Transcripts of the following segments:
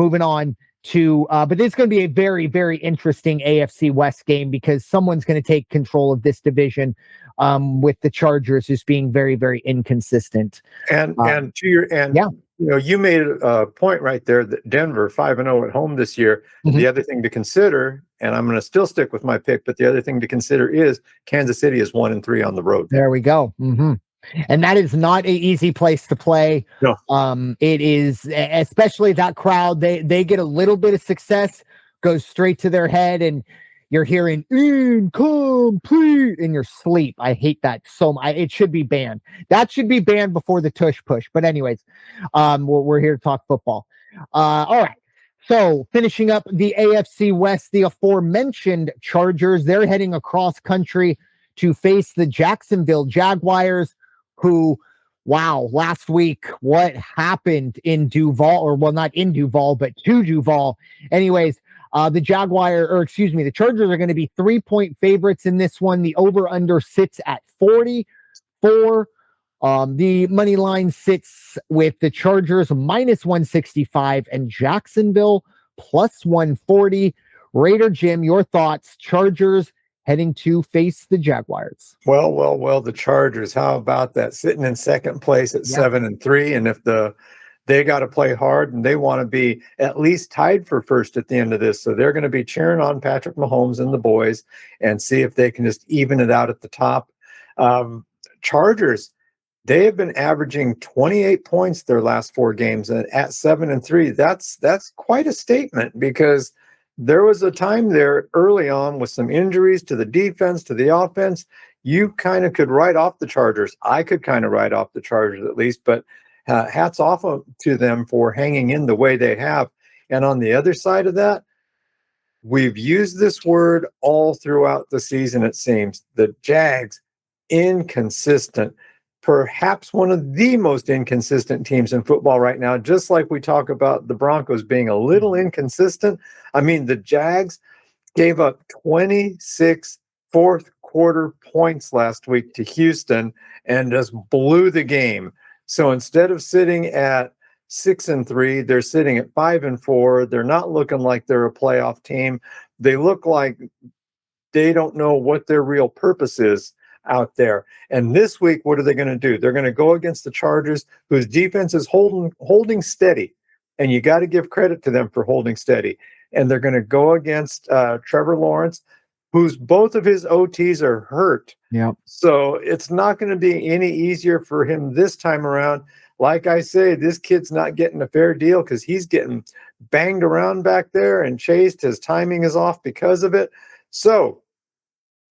moving on to, but it's going to be a very, very interesting AFC West game because someone's going to take control of this division with the Chargers just being very, very inconsistent. And you made a point right there that Denver 5-0 at home this year. Mm-hmm. The other thing to consider, and I'm going to still stick with my pick, but the other thing to consider is Kansas City is 1-3 on the road. There we go. Mm-hmm. And that is not an easy place to play. No. It is, especially that crowd. They get a little bit of success, goes straight to their head, and you're hearing incomplete in your sleep. I hate that so much. It should be banned. That should be banned before the tush push. But anyways, we're here to talk football. All right. So finishing up the AFC West, the aforementioned Chargers, they're heading across country to face the Jacksonville Jaguars, who, wow, last week, what happened in Duval, or well, not in Duval, but to Duval. Anyways, the Chargers are going to be 3-point favorites in this one. The over-under sits at 44. The money line sits with the Chargers minus 165 and Jacksonville plus 140. Raider Jim, your thoughts? Chargers heading to face the Jaguars. Well, the Chargers, how about that? Sitting in second place at 7-3, and if they got to play hard and they want to be at least tied for first at the end of this, so they're going to be cheering on Patrick Mahomes and the boys and see if they can just even it out at the top. Chargers, they have been averaging 28 points their last 4 games, and at 7-3, that's quite a statement, because there was a time there early on with some injuries to the defense, to the offense. You kind of could write off the Chargers. I could kind of write off the Chargers at least, but hats off to them for hanging in the way they have. And on the other side of that, we've used this word all throughout the season, it seems. The Jags, inconsistent. Perhaps one of the most inconsistent teams in football right now, just like we talk about the Broncos being a little inconsistent. I mean, the Jags gave up 26 fourth quarter points last week to Houston and just blew the game. So instead of sitting at 6-3, they're sitting at 5-4. They're not looking like they're a playoff team. They look like they don't know what their real purpose is out there. And this week, what are they going to do? They're going to go against the Chargers, whose defense is holding steady, and you got to give credit to them for holding steady. And they're going to go against Trevor Lawrence, whose both of his OTs are hurt. Yeah. So it's not going to be any easier for him this time around. Like I say, this kid's not getting a fair deal because he's getting banged around back there and chased. His timing is off because of it. So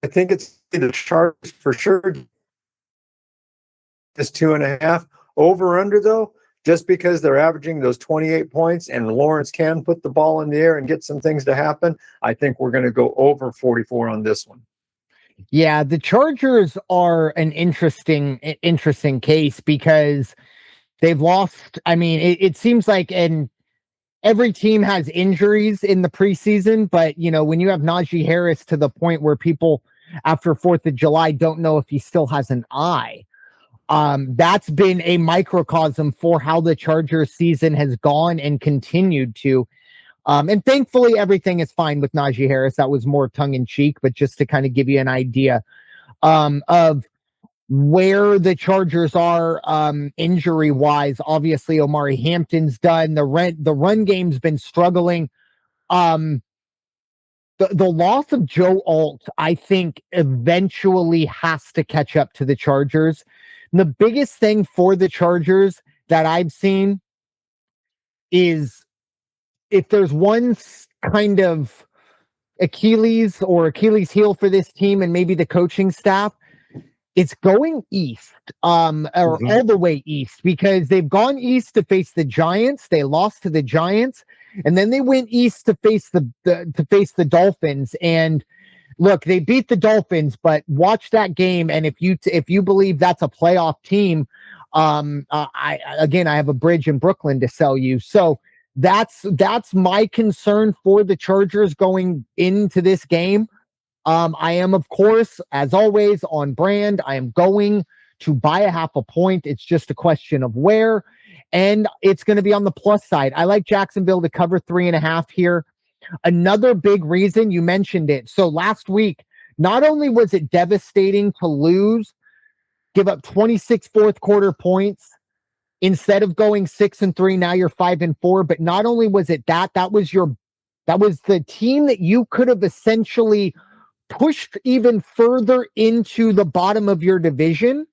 I think it's the Chargers for sure. This 2.5 over under though, just because they're averaging those 28 points and Lawrence can put the ball in the air and get some things to happen. I think we're going to go over 44 on this one. Yeah, the Chargers are an interesting case because they've lost. I mean, it seems like every team has injuries in the preseason, but when you have Najee Harris to the point where people after 4th of July don't know if he still has an eye. That's been a microcosm for how the Chargers season has gone and continued to. And thankfully, everything is fine with Najee Harris. That was more tongue in cheek, but just to kind of give you an idea of where the Chargers are injury wise. Obviously, Omari Hampton's done. The run game's been struggling. The loss of Joe Alt, I think, eventually has to catch up to the Chargers. And the biggest thing for the Chargers that I've seen is if there's one kind of Achilles heel for this team and maybe the coaching staff, it's going east, all the way east, because they've gone east to face the Giants. They lost to the Giants, and then they went east to face the Dolphins. And look, they beat the Dolphins, but watch that game, and if you believe that's a playoff team, I have a bridge in Brooklyn to sell you. So that's my concern for the Chargers going into this game. I am, of course, as always, on brand. I am going to buy a half a point. It's just a question of where. and it's going to be on the plus side. I like Jacksonville to cover 3.5 here. Another big reason, you mentioned it. So last week, not only was it devastating to lose, give up 26 fourth quarter points, instead of going 6-3, now you're 5-4. But not only was it that was the team that you could have essentially pushed even further into the bottom of your division.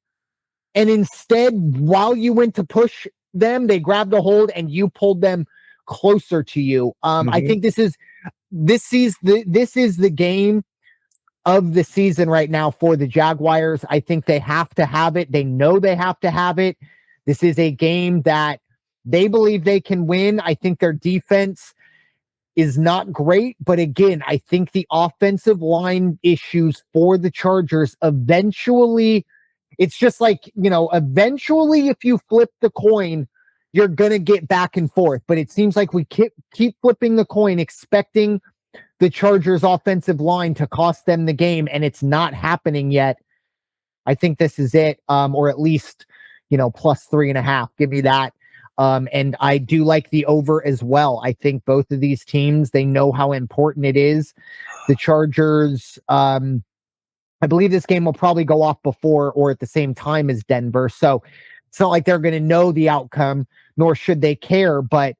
And instead, while you went to push them, they grabbed a hold and you pulled them closer to you. I think this is the game of the season right now for the Jaguars. I think they have to have it. They know they have to have it. This is a game that they believe they can win. I think their defense is not great, but again, I think the offensive line issues for the Chargers eventually, it's just like, eventually if you flip the coin, you're going to get back and forth. But it seems like we keep flipping the coin, expecting the Chargers offensive line to cost them the game, and it's not happening yet. I think this is it, or at least, plus 3.5. Give me that. And I do like the over as well. I think both of these teams, they know how important it is. The Chargers, I believe this game will probably go off before or at the same time as Denver. So it's not like they're going to know the outcome, nor should they care, but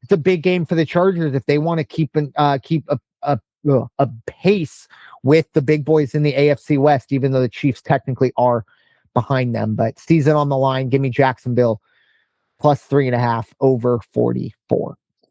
it's a big game for the Chargers if they want to keep a pace with the big boys in the AFC West, even though the Chiefs technically are behind them. But season on the line, give me Jacksonville plus 3.5 over 44.